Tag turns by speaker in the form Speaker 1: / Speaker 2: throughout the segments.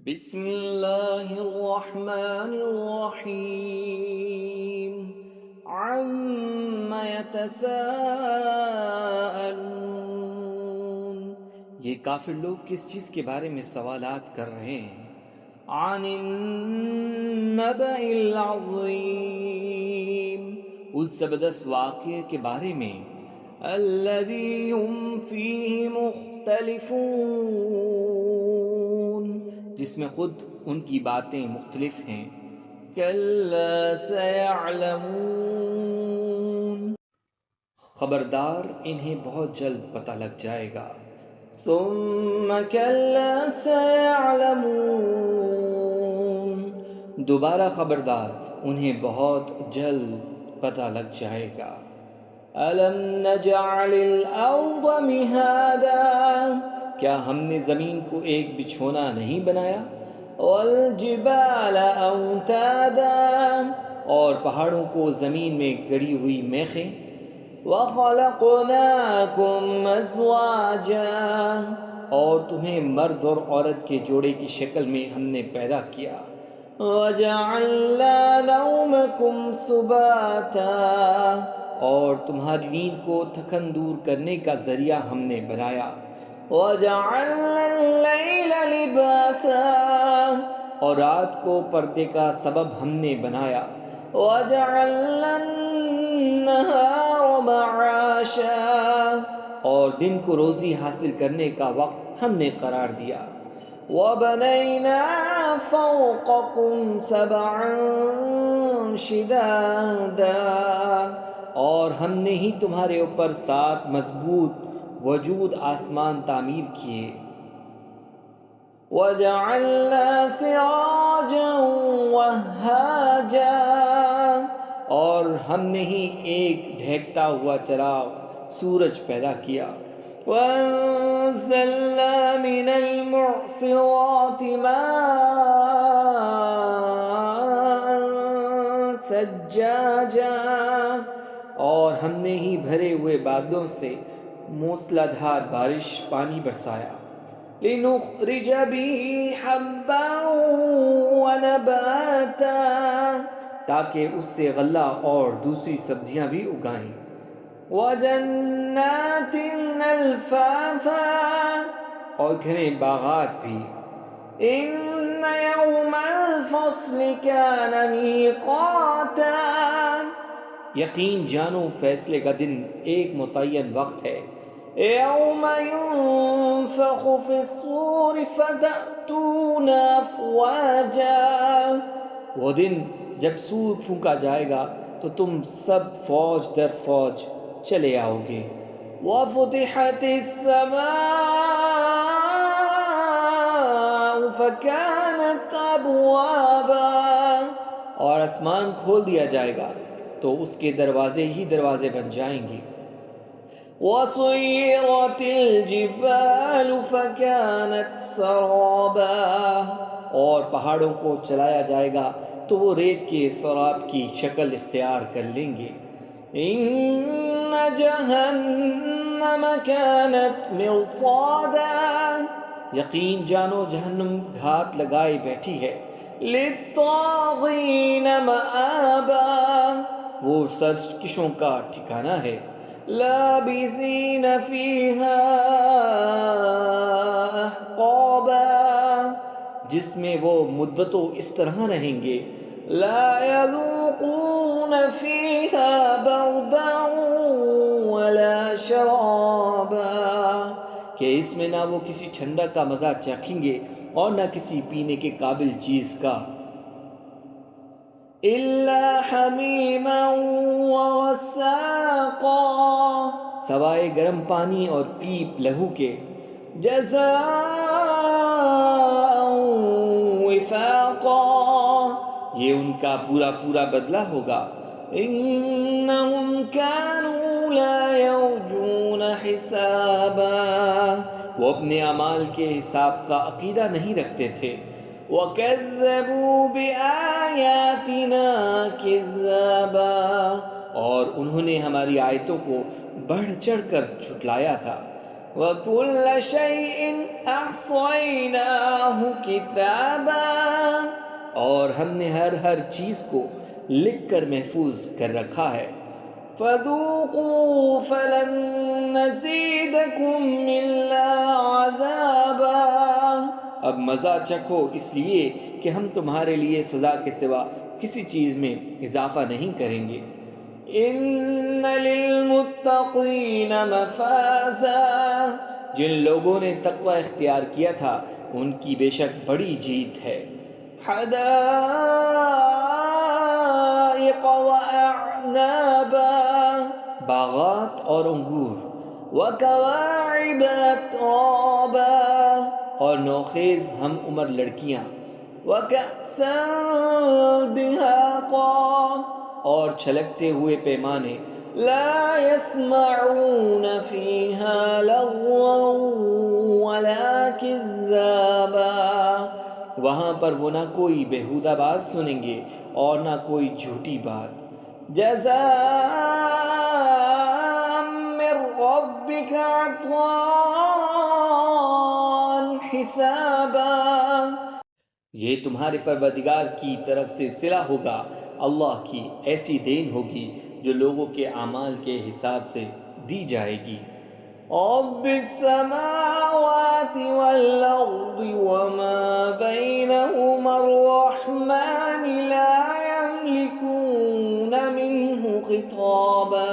Speaker 1: بسم اللہ الرحمن الرحیم عما یتساءلون، یہ کافر لوگ کس چیز کے بارے میں سوالات کر رہے ہیں؟ عن النبأ العظیم، اس زبردست واقعے کے بارے میں، الذی هم فیہ مختلفون، جس میں خود ان کی باتیں مختلف ہیں۔ کلا سیعلمون، خبردار انہیں بہت جلد پتہ لگ جائے گا۔ ثم کلا سیعلمون، دوبارہ خبردار انہیں بہت جلد پتہ لگ جائے گا۔ الم نجعل الارض مہادا، کیا ہم نے زمین کو ایک بچھونا نہیں بنایا؟ والجبال اوتادا، اور پہاڑوں کو زمین میں گڑی ہوئی میخیں۔ وخلقناکم ازواجا، اور تمہیں مرد اور عورت کے جوڑے کی شکل میں ہم نے پیدا کیا۔ وجعلنا نومکم سباتا، اور تمہاری نیند کو تھکن دور کرنے کا ذریعہ ہم نے بنایا۔ وجعلنا اللیل لباسا، اور رات کو پردے کا سبب ہم نے بنایا۔ وجعلنا النہار معاشا، اور دن کو روزی حاصل کرنے کا وقت ہم نے قرار دیا۔ وبنینا فوقکم سبعا شدادا، اور ہم نے ہی تمہارے اوپر 7 مضبوط وجود آسمان تعمیر کیے۔ وجعلنا سراجا وہاجا، اور ہم نے ہی ایک دھیکتا ہوا چراغ سورج پیدا کیا۔ وانزلنا من المعصرات ماء ثجاجا، اور ہم نے ہی بھرے ہوئے بادلوں سے موسلا دھار بارش پانی برسایا۔ لنخرج به حبا ونباتا، تاکہ اس سے غلہ اور دوسری سبزیاں بھی اگائیں۔ وجنات الفافا، اور گھنے باغات بھی۔ ان یوم الفصل کان میقاتا، یقین جانو فیصلے کا دن ایک متعین وقت ہے۔ یوم ينفخ في الصور فتأتون افواجا، وہ دن جب سور پھونکا جائے گا تو تم سب فوج در فوج چلے آؤ گے۔ وفتحت السماء فكانت ابوابا، اور آسمان کھول دیا جائے گا تو اس کے دروازے ہی دروازے بن جائیں گے۔ وسيرت الجبال فكانت سرابا، اور پہاڑوں کو چلایا جائے گا تو وہ ریت کے سراب کی شکل اختیار کر لیں گے۔ ان جہنم كانت مرصادا، یقین جانو جہنم گھات لگائے بیٹھی ہے۔ للطاغین مآبا، وہ سرکشوں کا ٹھکانہ ہے۔ لابثین فیہا احقابا، جس میں وہ مدتوں اس طرح رہیں گے۔ لا یذوقون فیہا بردا ولا شرابا، کہ اس میں نہ وہ کسی ٹھنڈک کا مزہ چکھیں گے اور نہ کسی پینے کے قابل چیز کا۔ الا حمیما وغساقا، سوائے گرم پانی اور پیپ لہو کے۔ جزاء وفاقا، یہ ان کا پورا پورا بدلہ ہوگا۔ انہم کانوا لا یرجون حسابا، وہ اپنے اعمال کے حساب کا عقیدہ نہیں رکھتے تھے۔ وَكَذَّبُوا بِآيَاتِنَا كِذَّابًا، اور انہوں نے ہماری آیتوں کو بڑھ چڑھ کر جھٹلایا تھا۔ وَكُلَّ شَيْءٍ أَحْصَيْنَاهُ كِتَابًا، اور ہم نے ہر چیز کو لکھ کر محفوظ کر رکھا ہے۔ فَذُوقُوا فَلَن نَّزِيدَكُمْ إِلَّا عَذَابًا، اب مزہ چکھو اس لیے کہ ہم تمہارے لیے سزا کے سوا کسی چیز میں اضافہ نہیں کریں گے۔ ان للمتقین مفازا، جن لوگوں نے تقوی اختیار کیا تھا ان کی بے شک بڑی جیت ہے۔ حدائق واعنابا، باغات اور انگور، وکواعب اترابا، اور نوخیز ہم عمر لڑکیاں، وکأسا دہاقا، اور چھلکتے ہوئے پیمانے، لا يسمعون فيها لغوا ولا كذابا، وہاں پر وہ نہ کوئی بیہودہ بات سنیں گے اور نہ کوئی جھوٹی بات۔ جزاء من ربك عطاء حسابا، یہ تمہارے پروردگار کی طرف سے صلہ ہوگا، اللہ کی ایسی دین ہوگی جو لوگوں کے اعمال کے حساب سے دی جائے گی۔ رب السماوات والارض وما بينهما الرحمن لا يملكون منه خطابا،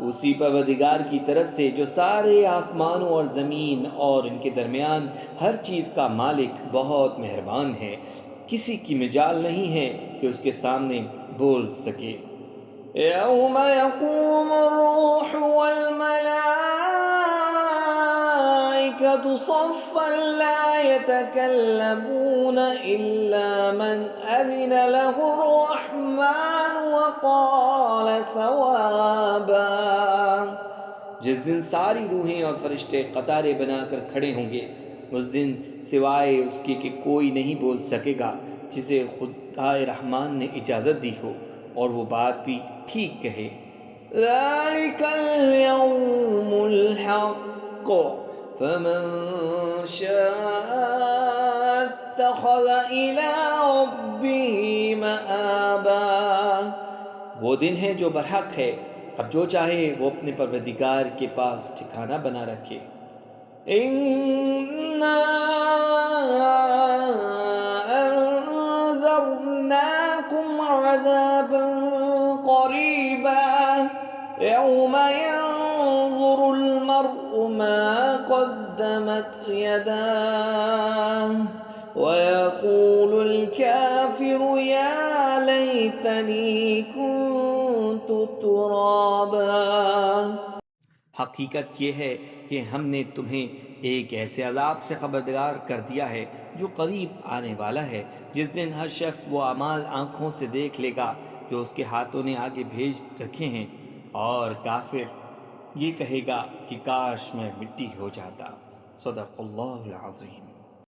Speaker 1: اسی پروردگار کی طرف سے جو سارے آسمانوں اور زمین اور ان کے درمیان ہر چیز کا مالک بہت مہربان ہے، کسی کی مجال نہیں ہے کہ اس کے سامنے بول سکے۔ یوم یقوم الروح والملائکۃ صفا لا یتکلمون الا من اذن له الرحمن وقال صوابا، جس دن ساری روحیں اور فرشتے قطاریں بنا کر کھڑے ہوں گے، اس دن سوائے اس کے کہ کوئی نہیں بول سکے گا جسے خدا رحمان نے اجازت دی ہو اور وہ بات بھی ٹھیک کہے۔ ذَلِكَ الْيَوْمُ الْحَقُّ فَمَن شَاءَ اتَّخَذَ إِلَىٰ رَبِّهِ مَآبًا، وہ دن ہے جو برحق ہے، اب جو چاہے وہ اپنے پروردگار کے پاس ٹھکانہ بنا رکھے۔ اِنَّا أَنذَرْنَاكُمْ عَذَابًا قَرِيبًا يَوْمَ يَنظُرُ الْمَرْءُ مَا قَدَّمَتْ يَدَاهُ وَيَقُولُ الْكَافِرُ يَا لَيْتَنِي كُنتُ تُرَابًا، حقیقت یہ ہے کہ ہم نے تمہیں ایک ایسے عذاب سے خبردار کر دیا ہے جو قریب آنے والا ہے، جس دن ہر شخص وہ اعمال آنکھوں سے دیکھ لے گا جو اس کے ہاتھوں نے آگے بھیج رکھے ہیں، اور کافر یہ کہے گا کہ کاش میں مٹی ہو جاتا۔ صدق اللہ العظیم۔